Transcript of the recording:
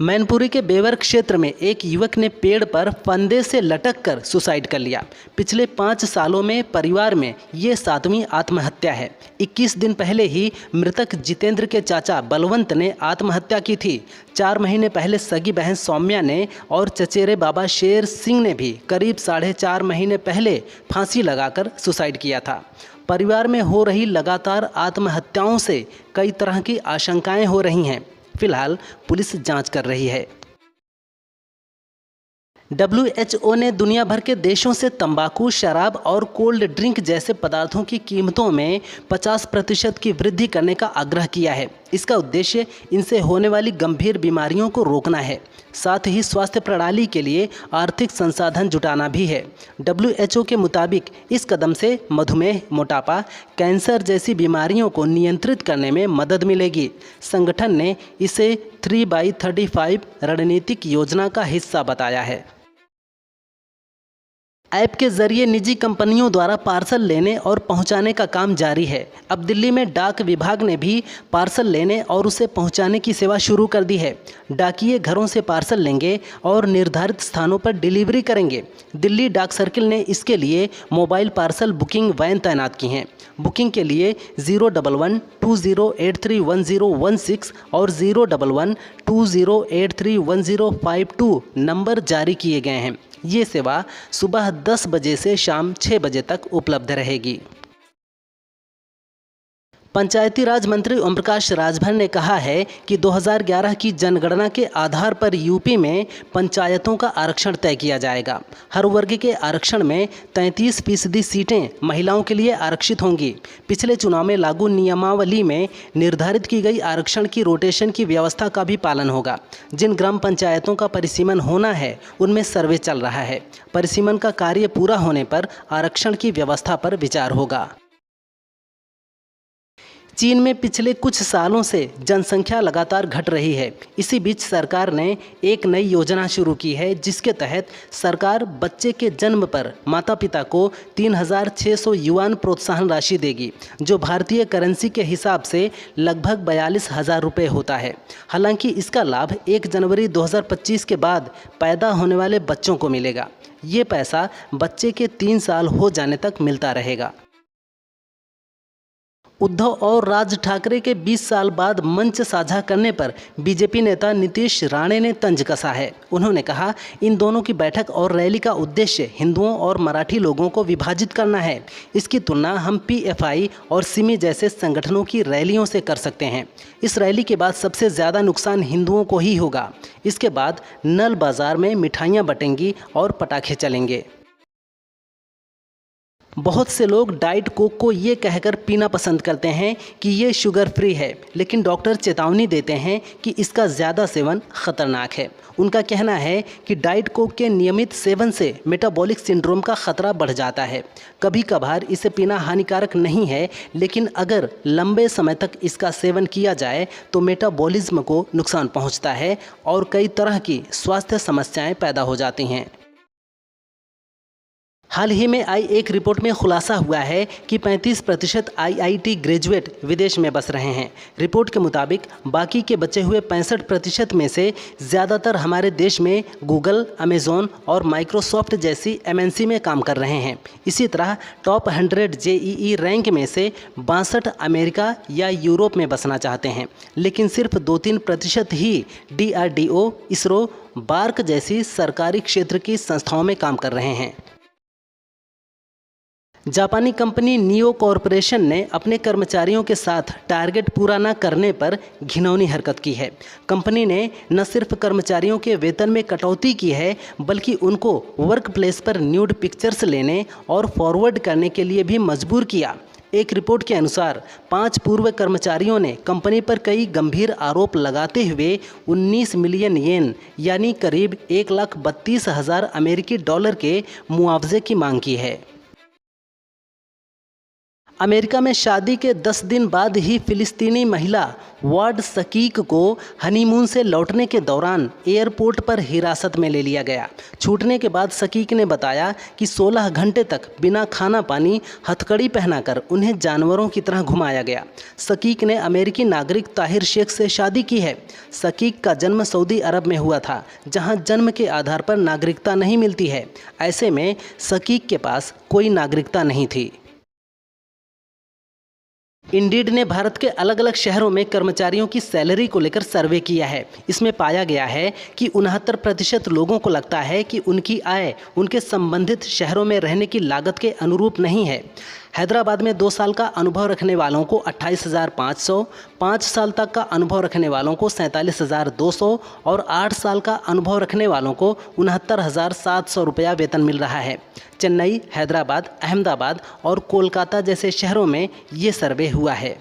मैनपुरी के बेवर क्षेत्र में एक युवक ने पेड़ पर फंदे से लटक कर सुसाइड कर लिया। पिछले 5 सालों में परिवार में ये 7वीं आत्महत्या है। 21 दिन पहले ही मृतक जितेंद्र के चाचा बलवंत ने आत्महत्या की थी। 4 महीने पहले सगी बहन सौम्या ने और चचेरे बाबा शेर सिंह ने भी करीब 4.5 महीने पहले फांसी लगाकर सुसाइड किया था। परिवार में हो रही लगातार आत्महत्याओं से कई तरह की आशंकाएं हो रही हैं। फिलहाल पुलिस जांच कर रही है। WHO ने दुनिया भर के देशों से तंबाकू, शराब और कोल्ड ड्रिंक जैसे पदार्थों की कीमतों में 50% की वृद्धि करने का आग्रह किया है। इसका उद्देश्य इनसे होने वाली गंभीर बीमारियों को रोकना है, साथ ही स्वास्थ्य प्रणाली के लिए आर्थिक संसाधन जुटाना भी है। WHO के मुताबिक इस कदम से मधुमेह, मोटापा, कैंसर जैसी बीमारियों को नियंत्रित करने में मदद मिलेगी। संगठन ने इसे 3x35 रणनीतिक योजना का हिस्सा बताया है। ऐप के जरिए निजी कंपनियों द्वारा पार्सल लेने और पहुंचाने का काम जारी है। अब दिल्ली में डाक विभाग ने भी पार्सल लेने और उसे पहुंचाने की सेवा शुरू कर दी है। डाकिये घरों से पार्सल लेंगे और निर्धारित स्थानों पर डिलीवरी करेंगे। दिल्ली डाक सर्किल ने इसके लिए मोबाइल पार्सल बुकिंग वैन तैनात की हैं। बुकिंग के लिए 011-2083-1016 और 011-2083-1052 नंबर जारी किए गए हैं। ये सेवा सुबह 10 बजे से शाम 6 बजे तक उपलब्ध रहेगी। पंचायती राज मंत्री ओम प्रकाश राजभर ने कहा है कि 2011 की जनगणना के आधार पर यूपी में पंचायतों का आरक्षण तय किया जाएगा। हर वर्ग के आरक्षण में 33% सीटें महिलाओं के लिए आरक्षित होंगी। पिछले चुनाव में लागू नियमावली में निर्धारित की गई आरक्षण की रोटेशन की व्यवस्था का भी पालन होगा। जिन ग्राम पंचायतों का परिसीमन होना है उनमें सर्वे चल रहा है। परिसीमन का कार्य पूरा होने पर आरक्षण की व्यवस्था पर विचार होगा। चीन में पिछले कुछ सालों से जनसंख्या लगातार घट रही है। इसी बीच सरकार ने एक नई योजना शुरू की है, जिसके तहत सरकार बच्चे के जन्म पर माता पिता को 3600 युआन प्रोत्साहन राशि देगी, जो भारतीय करेंसी के हिसाब से लगभग 42,000 रुपये होता है। हालांकि इसका लाभ 1 जनवरी 2025 के बाद पैदा होने वाले बच्चों को मिलेगा। ये पैसा बच्चे के 3 साल हो जाने तक मिलता रहेगा। उद्धव और राज ठाकरे के 20 साल बाद मंच साझा करने पर बीजेपी नेता नीतीश राणे ने तंज कसा है। उन्होंने कहा, इन दोनों की बैठक और रैली का उद्देश्य हिंदुओं और मराठी लोगों को विभाजित करना है। इसकी तुलना हम PFI और सिमी जैसे संगठनों की रैलियों से कर सकते हैं। इस रैली के बाद सबसे ज़्यादा नुकसान हिंदुओं को ही होगा। इसके बाद नल बाज़ार में मिठाइयाँ बटेंगी और पटाखे चलेंगे। बहुत से लोग डाइट कोक को ये कहकर पीना पसंद करते हैं कि ये शुगर फ्री है, लेकिन डॉक्टर चेतावनी देते हैं कि इसका ज़्यादा सेवन खतरनाक है। उनका कहना है कि डाइट कोक के नियमित सेवन से मेटाबॉलिक सिंड्रोम का खतरा बढ़ जाता है। कभी कभार इसे पीना हानिकारक नहीं है, लेकिन अगर लंबे समय तक इसका सेवन किया जाए तो मेटाबॉलिज्म को नुकसान पहुंचता है और कई तरह की स्वास्थ्य समस्याएं पैदा हो जाती हैं। हाल ही में आई एक रिपोर्ट में खुलासा हुआ है कि 35% IIT ग्रेजुएट विदेश में बस रहे हैं। रिपोर्ट के मुताबिक बाकी के बचे हुए 65% में से ज़्यादातर हमारे देश में गूगल, अमेज़ॉन और माइक्रोसॉफ्ट जैसी MNC में काम कर रहे हैं। इसी तरह टॉप 100 JEE रैंक में से 62 अमेरिका या यूरोप में बसना चाहते हैं, लेकिन सिर्फ 2-3% ही DRDO, इसरो, बार्क जैसी सरकारी क्षेत्र की संस्थाओं में काम कर रहे हैं। जापानी कंपनी नियो कॉरपोरेशन ने अपने कर्मचारियों के साथ टारगेट पूरा न करने पर घिनौनी हरकत की है। कंपनी ने न सिर्फ कर्मचारियों के वेतन में कटौती की है, बल्कि उनको वर्क प्लेस पर न्यूड पिक्चर्स लेने और फॉरवर्ड करने के लिए भी मजबूर किया। एक रिपोर्ट के अनुसार 5 पूर्व कर्मचारियों ने कंपनी पर कई गंभीर आरोप लगाते हुए 19 मिलियन येन यानी करीब 1,32,000 अमेरिकी डॉलर के मुआवजे की मांग की है। अमेरिका में शादी के 10 दिन बाद ही फिलिस्तीनी महिला वाड शकीक को हनीमून से लौटने के दौरान एयरपोर्ट पर हिरासत में ले लिया गया। छूटने के बाद शकीक ने बताया कि 16 घंटे तक बिना खाना पानी हथकड़ी पहनाकर उन्हें जानवरों की तरह घुमाया गया। शकीक ने अमेरिकी नागरिक ताहिर शेख से शादी की है। शकीक का जन्म सऊदी अरब में हुआ था, जहां जन्म के आधार पर नागरिकता नहीं मिलती है। ऐसे में शकीक के पास कोई नागरिकता नहीं थी। इंडीड ने भारत के अलग अलग शहरों में कर्मचारियों की सैलरी को लेकर सर्वे किया है। इसमें पाया गया है कि 69% लोगों को लगता है कि उनकी आय उनके संबंधित शहरों में रहने की लागत के अनुरूप नहीं है। हैदराबाद में 2 साल का अनुभव रखने वालों को 28,500, 5 साल तक का अनुभव रखने वालों को 47,200 और 8 साल का अनुभव रखने वालों को 69,700 रुपया वेतन मिल रहा है। चेन्नई, हैदराबाद, अहमदाबाद और कोलकाता जैसे शहरों में ये सर्वे हुआ है।